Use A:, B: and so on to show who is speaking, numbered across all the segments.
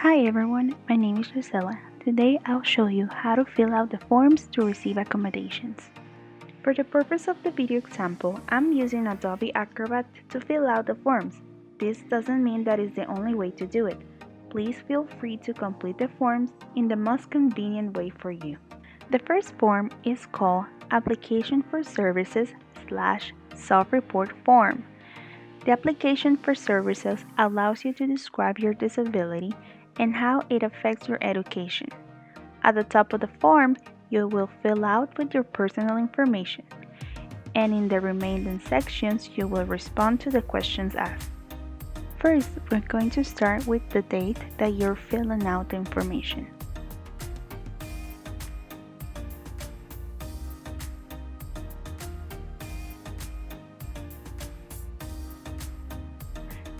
A: Hi everyone, my name is Lucella. Today I'll show you how to fill out the forms to receive accommodations. For the purpose of the video example, I'm using Adobe Acrobat to fill out the forms. This doesn't mean that is the only way to do it. Please feel free to complete the forms in the most convenient way for you. The first form is called Application for Services/Self-Report Form. The application for services allows you to describe your disability and how it affects your education. At the top of the form, you will fill out with your personal information, and in the remaining sections, you will respond to the questions asked. First, we're going to start with the date that you're filling out the information.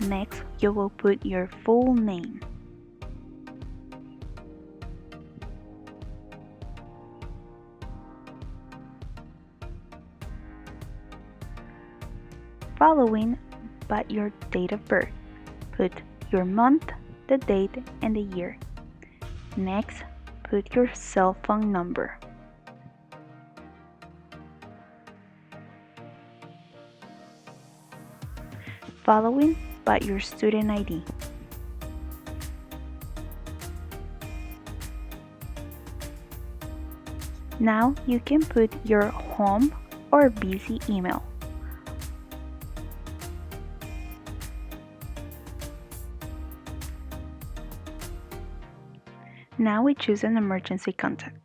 A: Next, you will put your full name. Following, but your date of birth. Put your month, the date, and the year. Next, put your cell phone number. Following, but your student ID. Now you can put your home or busy email. Now we choose an emergency contact.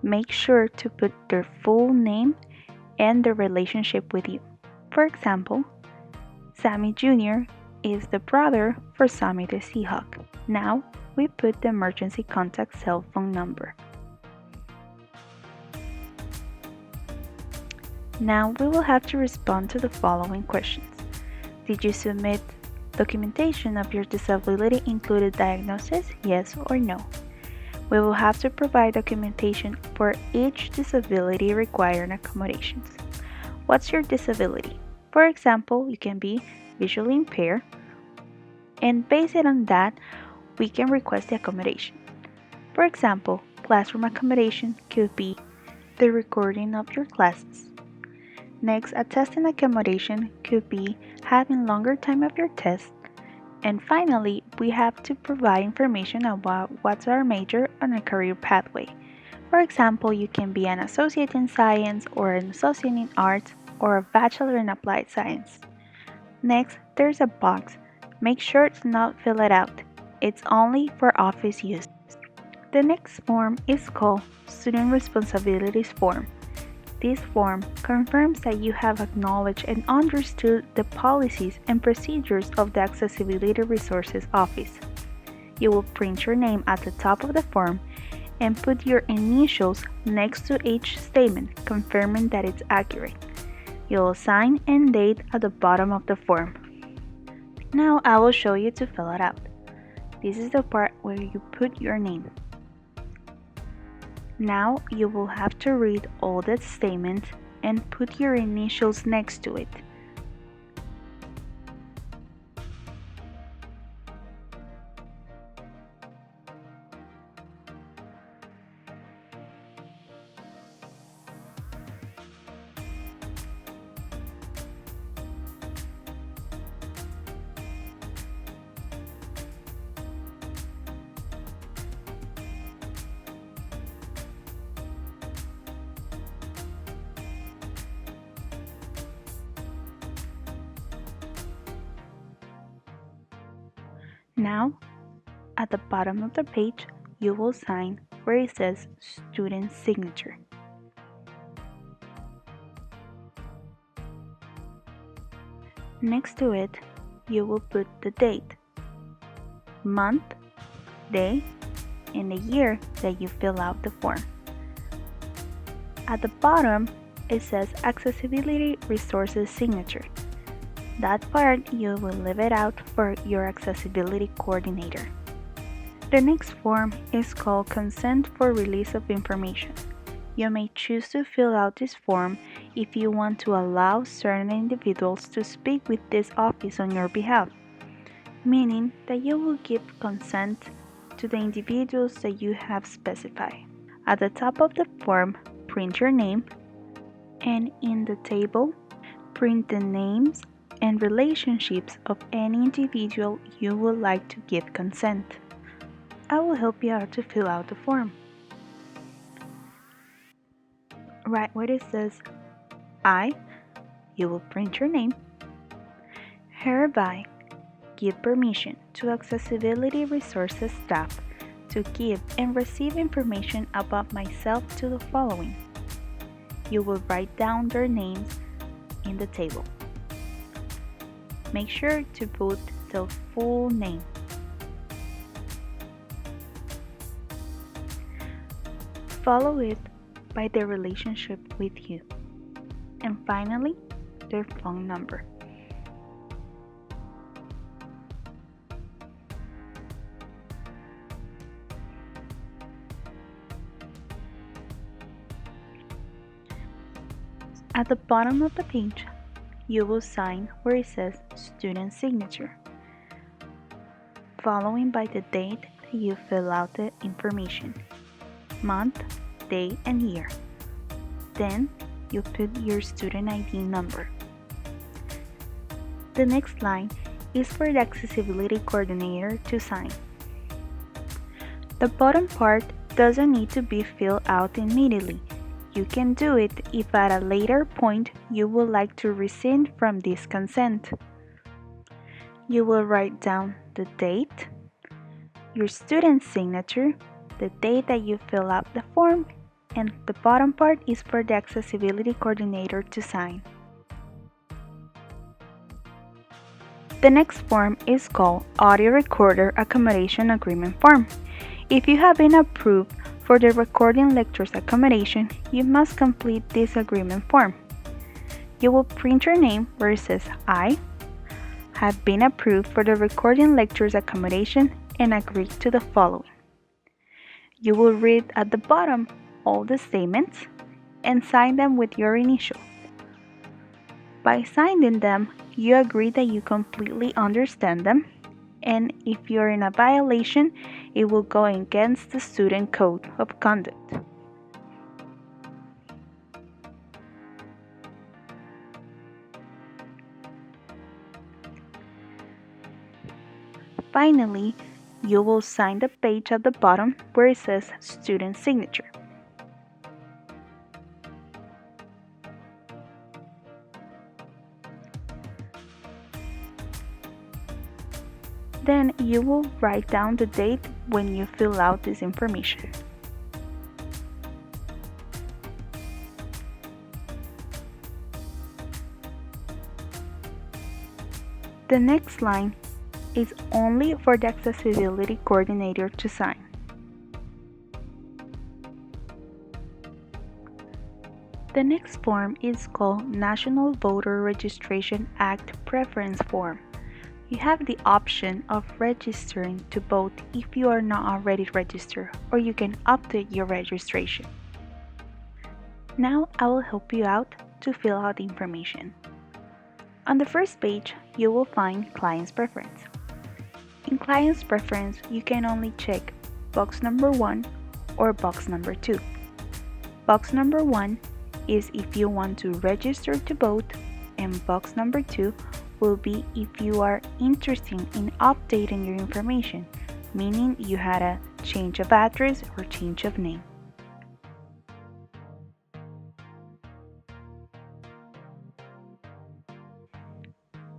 A: Make sure to put their full name and their relationship with you. For example, Sammy Jr. is the brother for Sammy the Seahawk. Now we put the emergency contact cell phone number. Now we will have to respond to the following questions. Did you submit documentation of your disability included diagnosis? Yes or no? We will have to provide documentation for each disability requiring accommodations. What's your disability? For example, you can be visually impaired, and based on that, we can request the accommodation. For example, classroom accommodation could be the recording of your classes. Next, a testing accommodation could be having longer time of your test. And finally, we have to provide information about what's our major on a career pathway. For example, you can be an associate in science or an associate in arts or a bachelor in applied science. Next, there's a box. Make sure to not fill it out. It's only for office use. The next form is called Student Responsibilities Form. This form confirms that you have acknowledged and understood the policies and procedures of the Accessibility Resources Office. You will print your name at the top of the form and put your initials next to each statement, confirming that it's accurate. You will sign and date at the bottom of the form. Now I will show you to fill it out. This is the part where you put your name. Now you will have to read all the statements and put your initials next to it. Now, at the bottom of the page, you will sign where it says Student Signature. Next to it, you will put the date, month, day, and the year that you fill out the form. At the bottom, it says Accessibility Resources Signature. That part you will leave it out for your accessibility coordinator. The next form is called Consent for Release of Information. You may choose to fill out this form if you want to allow certain individuals to speak with this office on your behalf, meaning that you will give consent to the individuals that you have specified. At the top of the form, print your name, and in the table, print the names and relationships of any individual you would like to give consent. I will help you out to fill out the form. Right where it says I, you will print your name. Hereby give permission to Accessibility Resources staff to give and receive information about myself to the following. You will write down their names in the table. Make sure to put the full name. Follow it by their relationship with you. And finally, their phone number. At the bottom of the page, you will sign where it says Student Signature, following by the date that you fill out the information, month, day, and year. Then you put your student ID number. The next line is for the accessibility coordinator to sign. The bottom part doesn't need to be filled out immediately. You can do it if at a later point you would like to rescind from this consent. You will write down the date, your student's signature, the date that you fill out the form, and the bottom part is for the accessibility coordinator to sign. The next form is called Audio Recorder Accommodation Agreement Form. If you have been approved for the recording lectures accommodation, you must complete this agreement form. You will print your name where it says I have been approved for the recording lectures accommodation and agree to the following. You will read at the bottom all the statements and sign them with your initial. By signing them, you agree that you completely understand them, and if you're in a violation, it will go against the student code of conduct. Finally, you will sign the page at the bottom where it says Student Signature. Then you will write down the date when you fill out this information. The next line is only for the accessibility coordinator to sign. The next form is called National Voter Registration Act Preference Form. You have the option of registering to vote if you are not already registered, or you can update your registration. Now I will help you out to fill out the information. On the first page, you will find Client's Preference. In Client's Preference, you can only check box number 1 or box number 2. Box number 1 is if you want to register to vote, and box number 2 will be if you are interested in updating your information, meaning you had a change of address or change of name.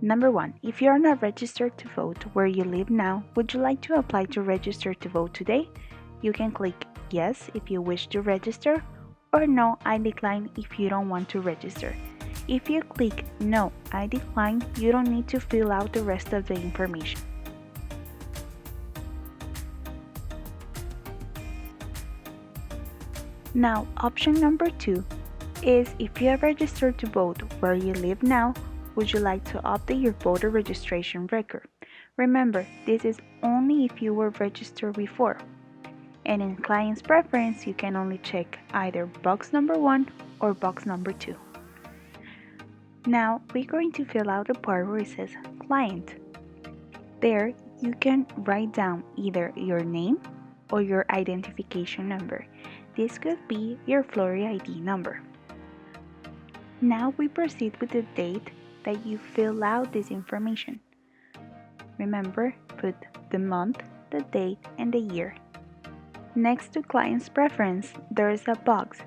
A: Number 1. If you are not registered to vote where you live now, would you like to apply to register to vote today? You can click Yes if you wish to register, or No, I decline if you don't want to register. If you click No, I decline, you don't need to fill out the rest of the information. Now, option number 2 is if you have registered to vote where you live now, would you like to update your voter registration record? Remember, this is only if you were registered before. And in Client's Preference, you can only check either box number 1 or box number 2. Now, we're going to fill out the part where it says Client. There, You can write down either your name or your identification number. This could be your Florida ID number. Now we proceed with the date that you fill out this information. Remember, put the month, the date, and the year. Next to client's preference, there is a box.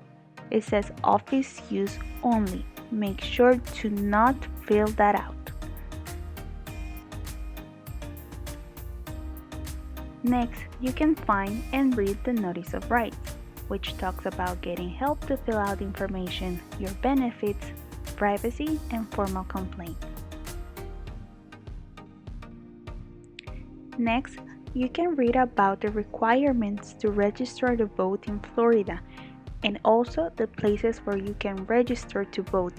A: It says office use only. Make sure to not fill that out. Next, you can find and read the Notice of Rights, which talks about getting help to fill out information, your benefits, privacy, and formal complaint. Next, you can read about the requirements to register to vote in Florida and also the places where you can register to vote.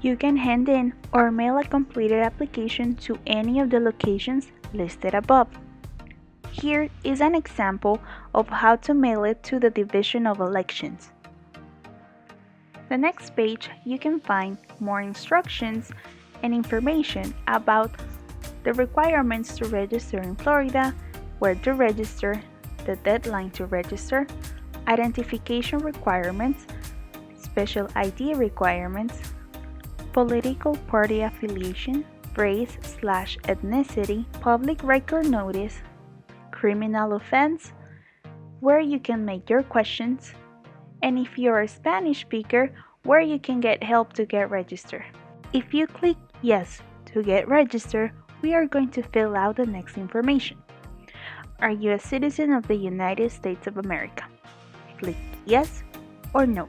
A: You can hand in or mail a completed application to any of the locations listed above. Here is an example of how to mail it to the Division of Elections. The next page, you can find more instructions and information about the requirements to register in Florida, where to register, the deadline to register, identification requirements, special ID requirements, political party affiliation, race/ethnicity, public record notice, criminal offense, where you can make your questions, and if you're a Spanish speaker, where you can get help to get registered. If you click yes to get registered, we are going to fill out the next information. Are you a citizen of the United States of America? Click yes or no.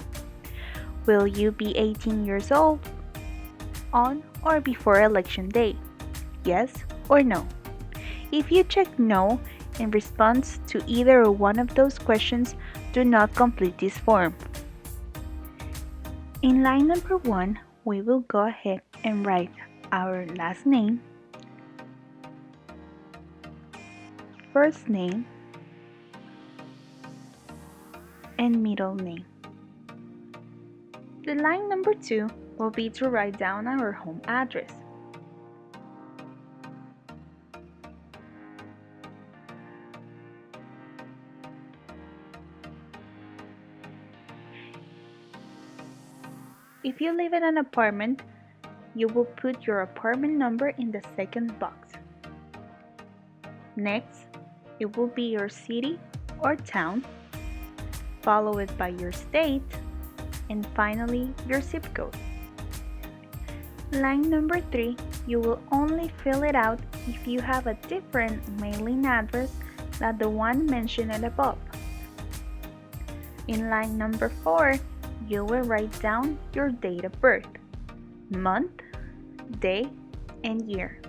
A: Will you be 18 years old on or before election day? Yes or no. If you check no in response to either one of those questions, do not complete this form. In line number 1, we will go ahead and write our last name, first name, and middle name. The line number 2 will be to write down our home address. If you live in an apartment, you will put your apartment number in the second box. Next, it will be your city or town, followed by your state, and finally your zip code. Line number 3, you will only fill it out if you have a different mailing address than the one mentioned above. In line number 4, you will write down your date of birth, month, day, and year.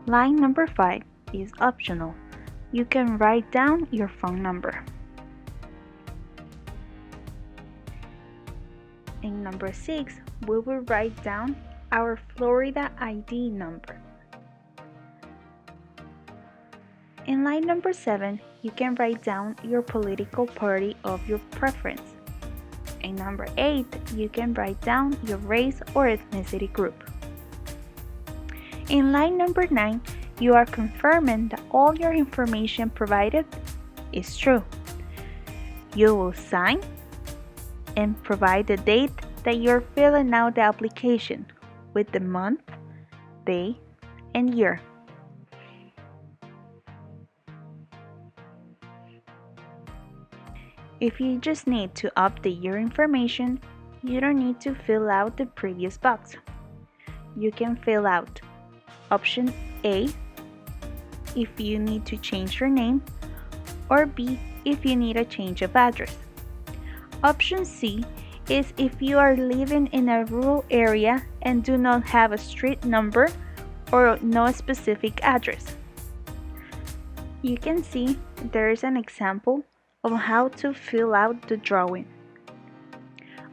A: Line number 5 is optional. You can write down your phone number. In number 6, we will write down our Florida ID number. In line number 7, you can write down your political party of your preference. In number 8, you can write down your race or ethnicity group. In line number 9, you are confirming that all your information provided is true. You will sign and provide the date that you're filling out the application with the month, day, and year. If you just need to update your information, you don't need to fill out the previous box. You can fill out option A if you need to change your name, or B if you need a change of address. Option C is if you are living in a rural area and do not have a street number or no specific address. You can see there is an example of how to fill out the drawing.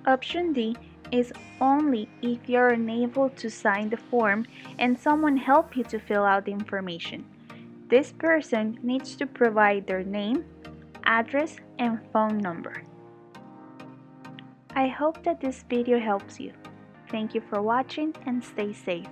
A: Option D is only if you're unable to sign the form and someone help you to fill out the information. This person needs to provide their name, address, and phone number. I hope that this video helps you. Thank you for watching and stay safe.